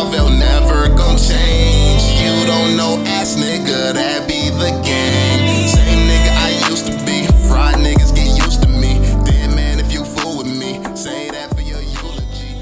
how VeLL never gon' change. You don't know, ass nigga, that be the gang. Same nigga I used to be. Fried niggas get used to me. Dead man, if you fool with me, say that for your eulogy.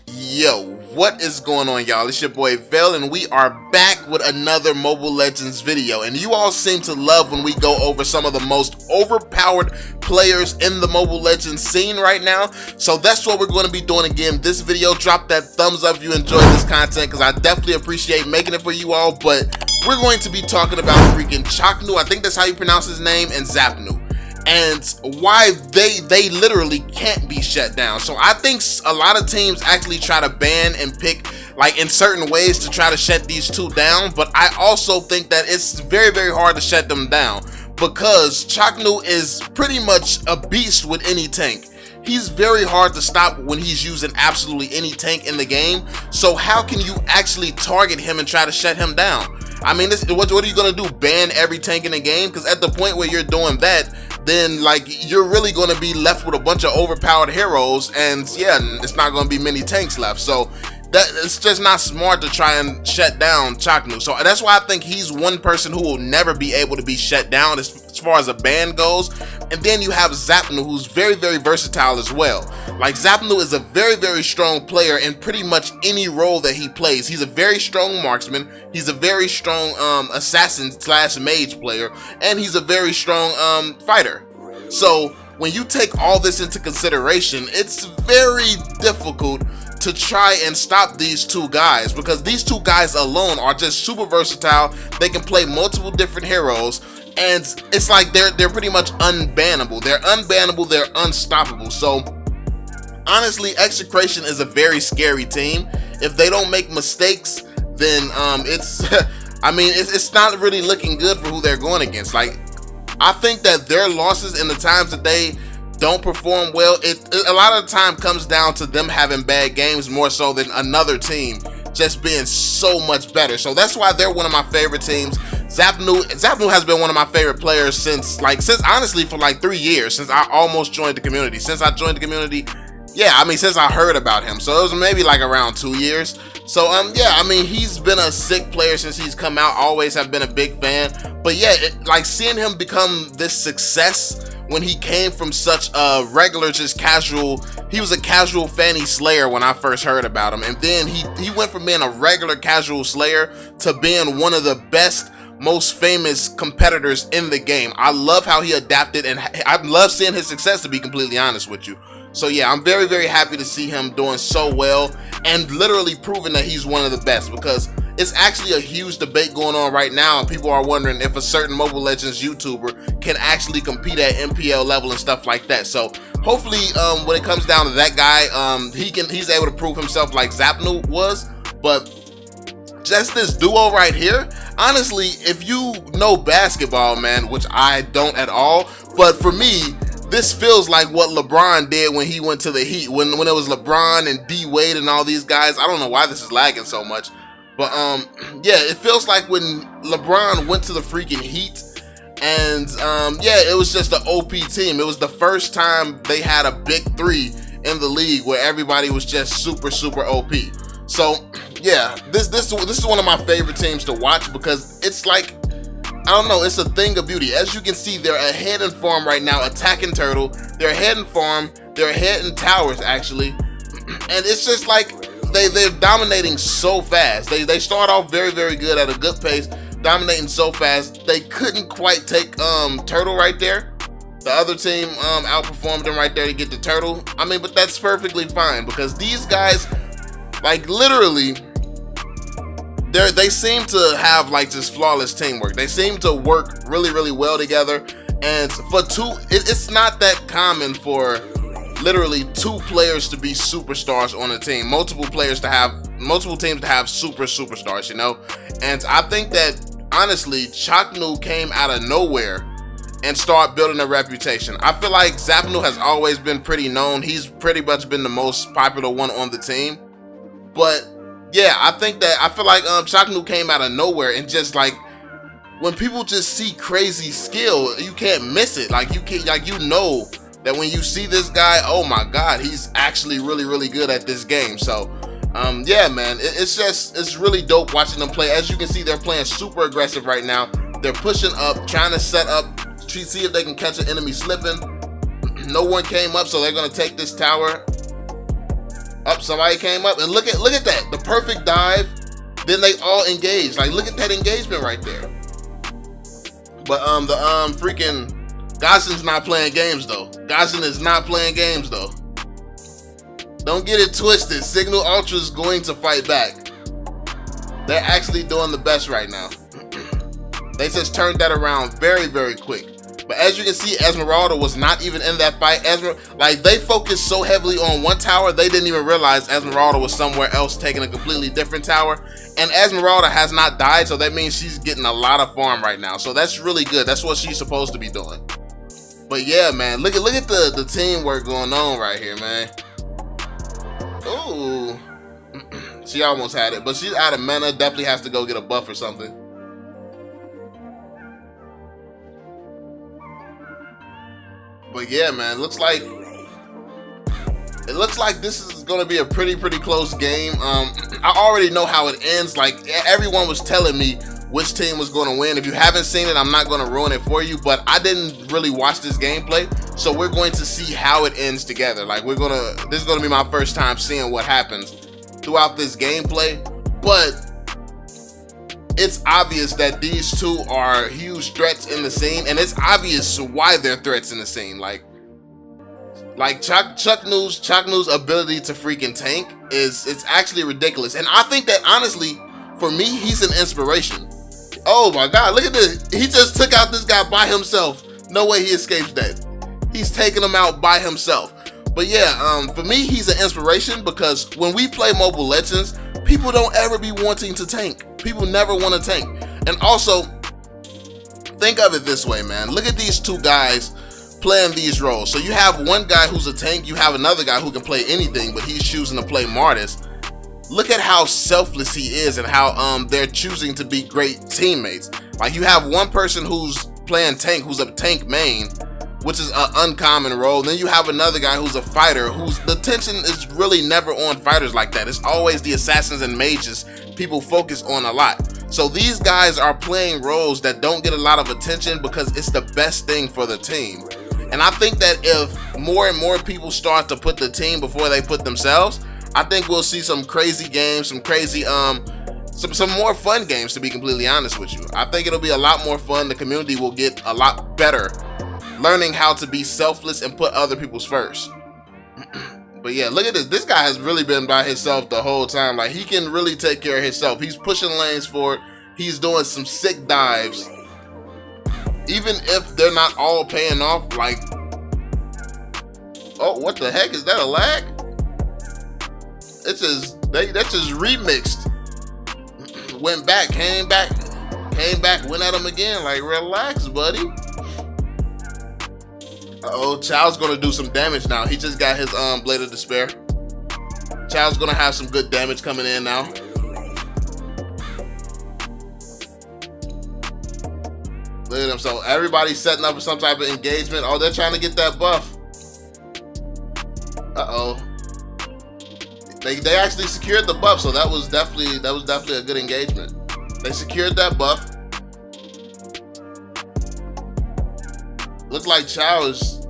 Yo, what is going on, y'all? It's your boy VeLL, and we are back with another Mobile Legends video. And you all seem to love when we go over some of the most overpowered players in the Mobile Legends scene right now. So that's what we're going to be doing again this video. Drop that thumbs up if you enjoyed this content, because I definitely appreciate making it for you all. But we're going to be talking about freaking Ch4Knu, I think that's how you pronounce his name, and Z4Pnu, and why they literally can't be shut down. So I think a lot of teams actually try to ban and pick like in certain ways to try to shut these two down, but I also think that it's very, very hard to shut them down, because Ch4Knu is pretty much a beast with any tank. He's very hard to stop when he's using absolutely any tank in the game. So how can you actually target him and try to shut him down? I mean, what are you gonna do? Ban every tank in the game? Because at the point where you're doing that, then like you're really going to be left with a bunch of overpowered heroes, and yeah, it's not going to be many tanks left. So that it's just not smart to try and shut down Ch4Knu. So that's why I think he's one person who will never be able to be shut down as far as a ban goes. And then you have Z4Pnu, who's very, very versatile as well. Like, Z4Pnu is a very, very strong player in pretty much any role that he plays. He's a very strong marksman, he's a very strong assassin slash mage player, and he's a very strong fighter. So when you take all this into consideration, it's very difficult to try and stop these two guys, because these two guys alone are just super versatile. They can play multiple different heroes, and it's like they're pretty much unbannable. They're unbannable, they're unstoppable. So honestly, Execration is a very scary team. If they don't make mistakes, then it's I mean, it's not really looking good for who they're going against. Like, I think that their losses in the times that they don't perform well, a lot of the time comes down to them having bad games more so than another team just being so much better. So that's why they're one of my favorite teams. Z4Pnu has been one of my favorite players since honestly for like 3 years, since I almost joined the community. Since I joined the community, yeah, I mean, since I heard about him. So it was maybe like around 2 years. So yeah, I mean, he's been a sick player since he's come out. Always have been a big fan. But yeah, like seeing him become this success when he came from such a regular, just casual, he was a casual fanny slayer when I first heard about him, and then he went from being a regular casual slayer to being one of the best, most famous competitors in the game. I love how he adapted, and I love seeing his success, to be completely honest with you. So yeah, I'm very, very happy to see him doing so well and literally proving that he's one of the best, because it's actually a huge debate going on right now, and people are wondering if a certain Mobile Legends YouTuber can actually compete at MPL level and stuff like that. So hopefully when it comes down to that guy, he's able to prove himself like Z4Pnu was. But just this duo right here, honestly, if you know basketball, man, which I don't at all, but for me, this feels like what LeBron did when he went to the Heat, when it was LeBron and D Wade and all these guys. I don't know why this is lagging so much, but yeah, it feels like when LeBron went to the freaking Heat, and yeah, it was just an OP team. It was the first time they had a big three in the league where everybody was just super, super OP. So yeah, this is one of my favorite teams to watch, because it's like, I don't know, it's a thing of beauty. As you can see, they're ahead in farm right now, attacking Turtle. They're ahead in farm. They're ahead in towers, actually. And it's just like they're dominating so fast. They start off very, very good at a good pace, dominating so fast. They couldn't quite take Turtle right there. The other team outperformed them right there to get the Turtle. I mean, but that's perfectly fine, because these guys, like, literally, they seem to have like just flawless teamwork. They seem to work really, really well together. And for it's not that common for literally two players to be superstars on a team. Multiple teams to have superstars, you know. And I think that honestly, Ch4Knu came out of nowhere and started building a reputation. I feel like Z4Pnu has always been pretty known. He's pretty much been the most popular one on the team. But yeah, I feel like Ch4Knu came out of nowhere, and just like when people just see crazy skill, you can't miss it. Like you know that when you see this guy, oh my God, he's actually really, really good at this game. So Yeah, man, it's really dope watching them play. As you can see, they're playing super aggressive right now. They're pushing up, trying to set up, see if they can catch an enemy slipping. No one came up, so they're gonna take this tower. Up, somebody came up, and look at that, the perfect dive. Then they all engage. Like, look at that engagement right there. But the freaking Gosson's not playing games though. Gosson is not playing games though. Don't get it twisted. Signal Ultra is going to fight back. They're actually doing the best right now. They just turned that around very, very quick. But as you can see, Esmeralda was not even in that fight. Like, they focused so heavily on one tower, they didn't even realize Esmeralda was somewhere else taking a completely different tower. And Esmeralda has not died, so that means she's getting a lot of farm right now. So that's really good. That's what she's supposed to be doing. But yeah, man, look at the teamwork going on right here, man. Ooh. She almost had it, but she's out of mana. Definitely has to go get a buff or something. But yeah, man, it looks like this is going to be a pretty close game. I already know how it ends. Like, everyone was telling me which team was going to win. If you haven't seen it, I'm not going to ruin it for you, but I didn't really watch this gameplay, so we're going to see how it ends together. Like, this is going to be my first time seeing what happens throughout this gameplay, but it's obvious that these two are huge threats in the scene, and it's obvious why they're threats in the scene. Like Ch4Knu's ability to freaking tank it's actually ridiculous. And I think that, honestly, for me, he's an inspiration. Oh my god, look at this. He just took out this guy by himself. No way he escapes that. He's taking him out by himself. But yeah, for me, he's an inspiration because when we play Mobile Legends, people don't ever be wanting to tank. People never want to tank. And also, think of it this way, man. Look at these two guys playing these roles. So you have one guy who's a tank, you have another guy who can play anything, but he's choosing to play Martis. Look at how selfless he is and how they're choosing to be great teammates. Like, you have one person who's playing tank, who's a tank main, which is an uncommon role. Then you have another guy who's a fighter, whose the attention is really never on fighters like that. It's always the assassins and mages people focus on a lot. So these guys are playing roles that don't get a lot of attention because it's the best thing for the team. And I think that if more and more people start to put the team before they put themselves, I think we'll see some crazy games, some crazy, some more fun games, to be completely honest with you. I think it'll be a lot more fun. The community will get a lot better learning how to be selfless and put other people's first. But yeah, look at this. This guy has really been by himself the whole time. Like, he can really take care of himself. He's pushing lanes forward. He's doing some sick dives. Even if they're not all paying off, like... Oh, what the heck? Is that a lag? It's just... That just remixed. Went back, came back, went at him again. Like, relax, buddy. Uh-oh, Chow's gonna do some damage now. He just got his Blade of Despair. Chow's gonna have some good damage coming in now. Look at him. So everybody's setting up for some type of engagement. Oh, they're trying to get that buff. Uh-oh. They actually secured the buff, so that was definitely a good engagement. They secured that buff. Looks like Chow is...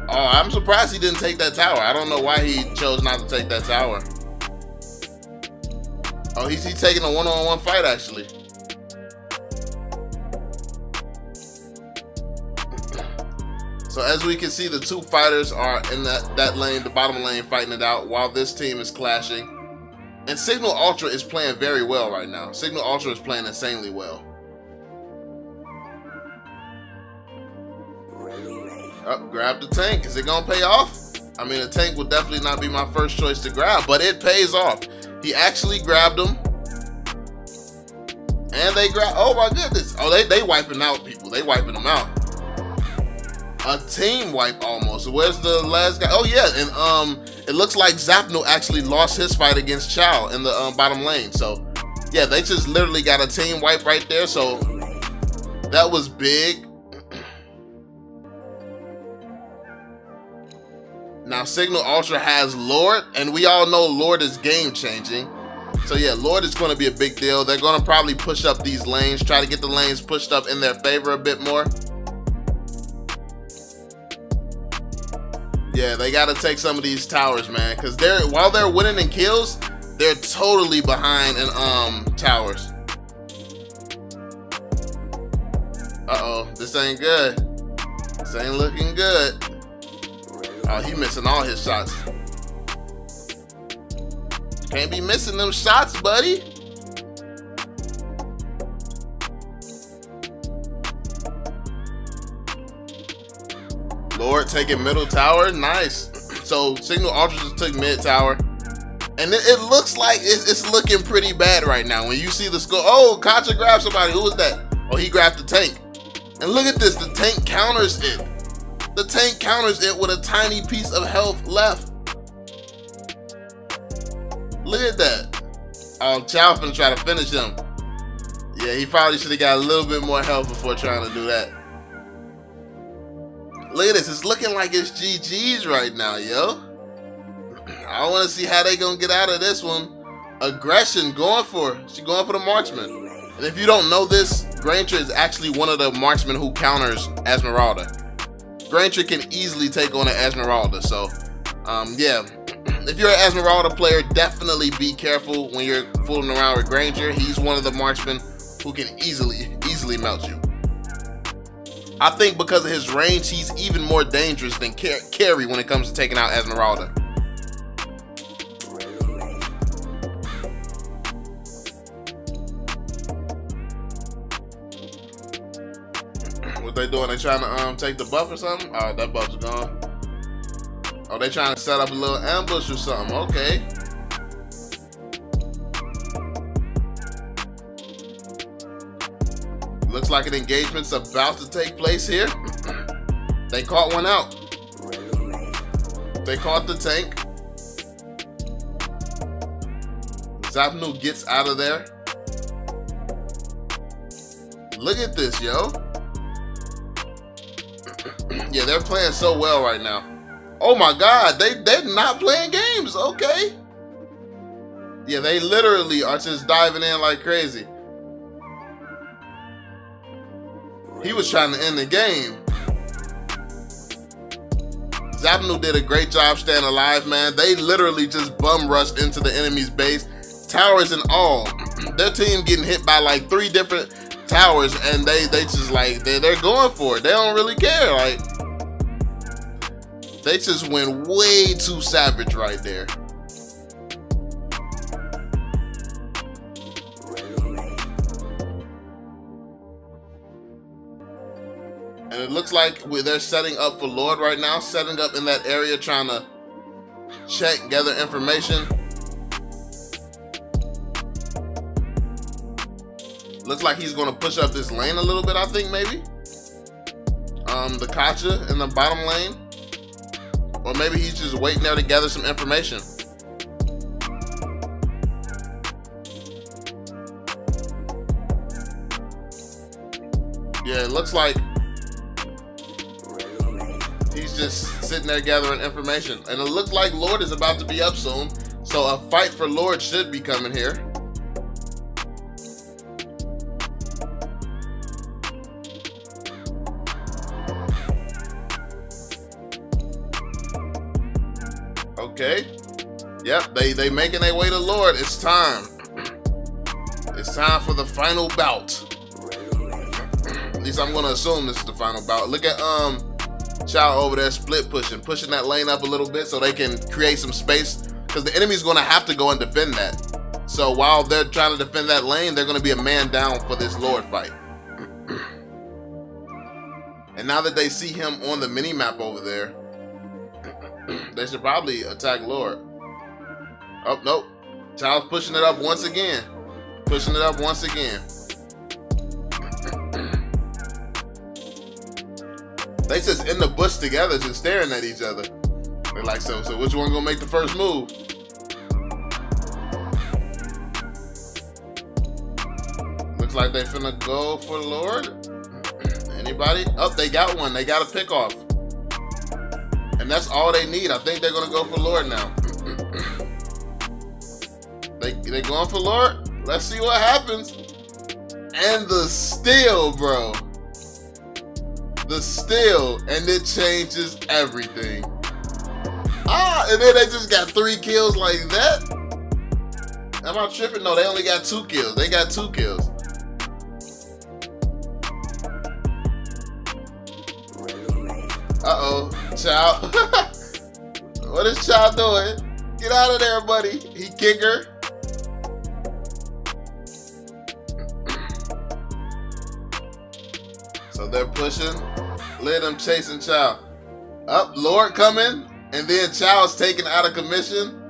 Oh, I'm surprised he didn't take that tower. I don't know why he chose not to take that tower. Oh, he's taking a one-on-one fight, actually. So as we can see, the two fighters are in that lane, the bottom lane, fighting it out while this team is clashing. And Signal Ultra is playing very well right now. Signal Ultra is playing insanely well. Oh, grab the tank. Is it gonna pay off? I mean, a tank would definitely not be my first choice to grab, but it pays off. He actually grabbed him. And they grab... Oh my goodness. Oh, they wiping out people. They wiping them out. A team wipe almost. Where's the last guy? Oh yeah, and it looks like Z4Pnu actually lost his fight against Chow in the bottom lane. So yeah, they just literally got a team wipe right there. So that was big. Now Signal Ultra has Lord, and we all know Lord is game changing. So yeah, Lord is going to be a big deal. They're going to probably push up these lanes, try to get the lanes pushed up in their favor a bit more. Yeah, they got to take some of these towers, man, because while they're winning in kills, they're totally behind in towers. Uh-oh, this ain't good. This ain't looking good. Oh, he missing all his shots. Can't be missing them shots, buddy. Lord taking middle tower, nice. So Signal Ultra just took mid tower. And it looks like it's looking pretty bad right now. When you see the score, oh, Kacha grabbed somebody. Who was that? Oh, he grabbed the tank. And look at this, the tank counters it. The tank counters it with a tiny piece of health left. Look at that. Oh, Chow's gonna try to finish him. Yeah, he probably should have got a little bit more health before trying to do that. Look at this, it's looking like it's GG's right now, yo. I want to see how they gonna get out of this one. Aggression, she going for the marksman. And if you don't know this, Granger is actually one of the marksmen who counters Esmeralda. Granger can easily take on an Esmeralda, so yeah. If you're an Esmeralda player, definitely be careful when you're fooling around with Granger. He's one of the marksmen who can easily melt you. I think because of his range, he's even more dangerous than Carry when it comes to taking out Esmeralda. What they doing? They trying to take the buff or something? Oh, that buff's gone. Oh, they trying to set up a little ambush or something. Okay. Looks like an engagement's about to take place here. They caught one out. They caught the tank. Z4Pnu gets out of there. Look at this, yo. Yeah, they're playing so well right now. Oh my God, they're not playing games, okay? Yeah, they literally are just diving in like crazy. He was trying to end the game. Z4Pnu did a great job staying alive, man. They literally just bum rushed into the enemy's base, towers and all. Their team getting hit by like 3 different towers, and they just like they're going for it. They don't really care. Like, they just went way too savage right there. And it looks like they're setting up for Lord right now, setting up in that area, trying to check, gather information. Looks like he's going to push up this lane a little bit, I think, maybe. The Kacha in the bottom lane. Or maybe he's just waiting there to gather some information. Yeah, it looks like he's just sitting there gathering information. And it looks like Lord is about to be up soon. So a fight for Lord should be coming here. Okay. Yep, they making their way to Lord. It's time. It's time for the final bout. At least I'm gonna assume this is the final bout. Look at Chow over there split pushing that lane up a little bit so they can create some space, because the enemy's gonna have to go and defend that. So while they're trying to defend that lane, they're gonna be a man down for this Lord fight. And now that they see him on the mini map over there, they should probably attack Lord. Oh, nope. Child's pushing it up once again. Pushing it up once again. They just in the bush together, just staring at each other. They're like, so which one gonna make the first move? Looks like they finna go for Lord. Anybody? Oh, they got one. They got a pick off. And And that's all they need. I think they're gonna go for Lord now. They going for Lord? Let's see what happens. And the steal, bro. The steal, and it changes everything. And then they just got 3 kills like that? Am I tripping? No, they only got 2 kills. They got 2 kills. Uh-oh, Child. What is Child doing? Get out of there, buddy. He kick her. So they're pushing. Let them chasing Child. Up, Lord coming. And then Child's taken out of commission.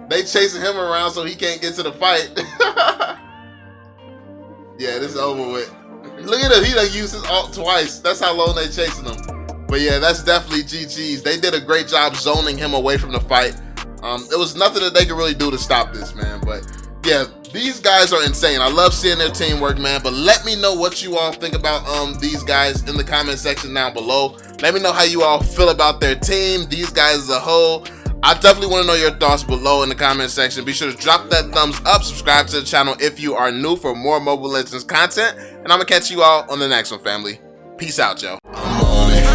They chasing him around so he can't get to the fight. Yeah, this is over with. Look at him. He done used his ult twice. That's how long they chasing him. But yeah, that's definitely GG's. They did a great job zoning him away from the fight. There was nothing that they could really do to stop this, man. But yeah, these guys are insane. I love seeing their teamwork, man. But let me know what you all think about these guys in the comment section down below. Let me know how you all feel about their team, these guys as a whole. I definitely want to know your thoughts below in the comment section. Be sure to drop that thumbs up, subscribe to the channel if you are new for more Mobile Legends content. And I'm going to catch you all on the next one, family. Peace out, yo. I'm on it.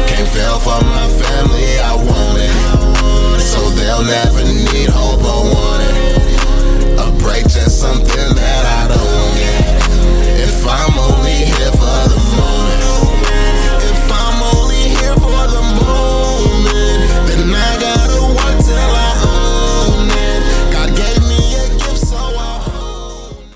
Can't fail for my family, I want it. So they'll never need hope or want it. A break, just something that I don't get. If I'm only